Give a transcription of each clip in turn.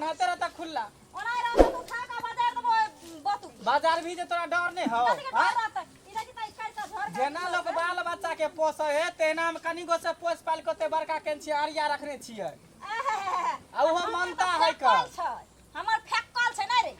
बनते रहता खुला ओना रहता तो उठा का बाजार देबो बतू बाजार भी जे तोरा डर नहीं हो जेना लोग बाल बच्चा के पोसे है तेना में कनी गो से पोस पाल के बड़का केन छी आरिया रखने छियै आ वो मानता है का हमर फेकल छै नै रे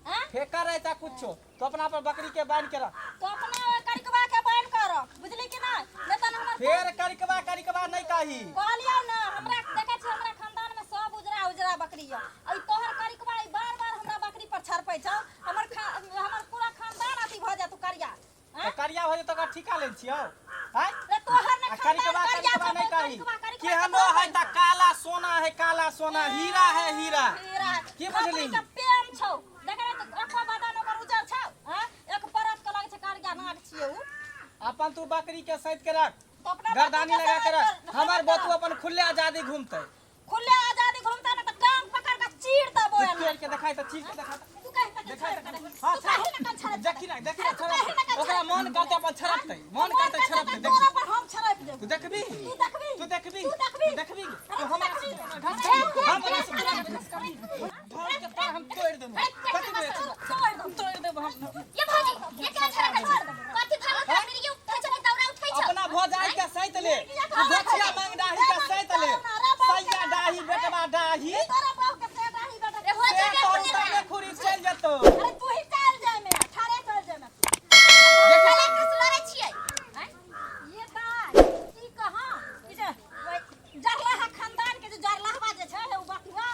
हैं फेकर रहता कुछो तो अपना पर बकरी के बांध के रख तो अपना करिकबा के बांध कर बुझली कि ना नै त हमर फेर करिकबा नहीं कही कहलियौ ना हमरा देखै छी हमरा खानदान में सब उजरा बकरी है आ तोहर करिकबा बार-बार हमरा बकरी पर छरपै छ हमर पूरा खानदान अथी भ जातु करिया तो करिया हो तो ठीका ले छियो हैं रे तोहर ने करिकबा नहीं कही कि हमो है त काला सोना हीरा है हीरा की बुझली प्रेम छौ देखै त अखवा बादान ओकर उजर छौ हैं एक परत के लागे छै करिया नाग छियै उ अपन तू बकरी के सहित के रख तो अपना गर्दानी लगा के रख हमर बतू अपन खुले आजादी घूमते ना त टांग पकड़ के चीर देबो चीर के दिखाई त चीर के दिखा तू कहि दिखाई त हां हां देखी ना ओकरा मन करते अपन छरपते मन करते छरपते तोरा पर हम छरप देब तू देखबी तू देखबी तू हमरा धर के पर हम तोड़ देब तोड़ देब हम ये भाजी ये क्या छरप कर कथि भागत मेरी यू चले दौड़ा उठै छ अपना भौजाई के सहित ले भोचिया मांग डाही के सहित ले सैया डाही बेटवा डाही तोरा बाप के से डाही बेटा रे हो से जा तोर तक खुरी चल जतो अरे तू ही चल जाए में ठारे चल जाए में देखले कसला रे छियै हैं ये दाई ई कहां ई जे जरला है खानदान के जो जरलाहवा जे छै उ बकवा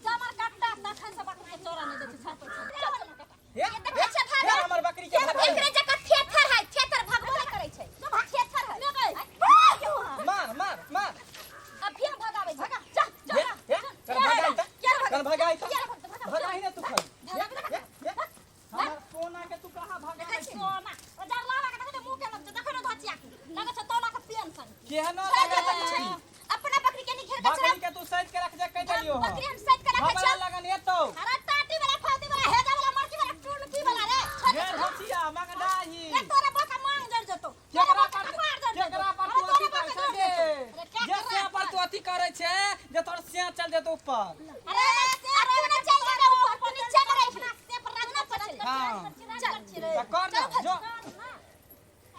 जमर काटा तखन से बकरी के चोरा नहीं देछ छातो ये देखे छै भागा हमर बकरी के भागा एकरे जका थेथर है थेथर भगबो नहीं करे छै जो थेथर है मार अब फिर भगावे भागा जा कर भगाई भगाई ना तू खा हमर सोना के तू कहां भगाई सोना ओ जरलाहवा के देखे मुंह के लग देखे न धचिया लगे छ तोला के पेंशन केहनो लगा अपना बकरी के नहीं घेर के बकरी के तू सहित के रख जा कह दियो बकरी हम सेट के रखे हमरा लगन एतो अरे टाटी वाला फाती वाला हेजा वाला मरकी वाला टूलकी वाला रे ये भोचिया मांग डाही ये तोरा बका मांग जर जतो केकरा पर तू अथी कर सके जैसे पर तू अथी करे छे जे तोर सिया चल जेतो ऊपर अरे ना चल जा रे ऊपर पर नीचे करे अपना से पर रखना पड़े हां चल त कर ना जो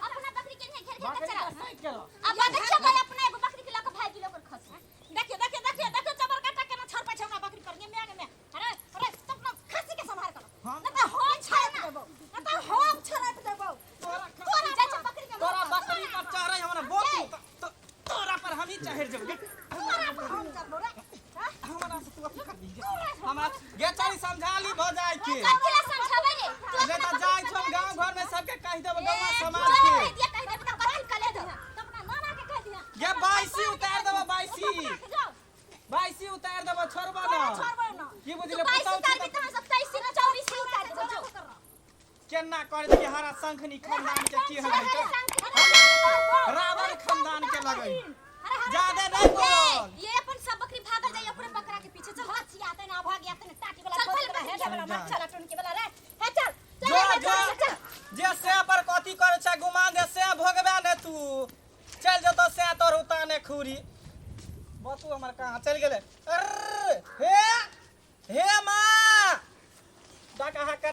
अपना बकरी के नहीं घेर के बकरी चला के सहित के अब देखियो भाई अपने एगो बकरी के लाके भाई किलो पर खस देखियो चबर काटा के ना छड़ पे छौना बकरी कर में अरे अपना खसी के संभाल कर ना तो हम छाप देबो ना तो हम छाप देबो तोरा जा बकरी के तोरा बकरी पर चढ़े हमरा बोतू तोरा पर हम ही चढ़ जेबे तोरा पर हम चढ़बो रे हमरा से तू अथी कर दी हमरा गे चाली समझा ली भ जाय के कथिला समझाबे रे जे त जाय छम गांव घर में सबके कह देब गांव समाज के कह दे तो बकरी कले दे तो अपना नाना के कह दिया ये बाईसी उतार देब बाईसी उतार देब छोड़बा ना की बुझले बताओ तार भी तो 27 से 24 से उतार दे केना कर दे हरा संखनी खानदान के की हलै त रावण खानदान के लगई ज्यादा नहीं बोल ये अपन सब बकरी भागल जाई अपने बकरा के पीछे चल हथिया आते ना भाग आते ना टाटी वाला चल हेड वाला मत चला टुनकी वाला रे चल जे से पर कथी करे छ गुमान दे से भोगबे ने तू चल जतो से तोर उताने खुरी बतू हमर कहां चल गेले अरे हे मां डाका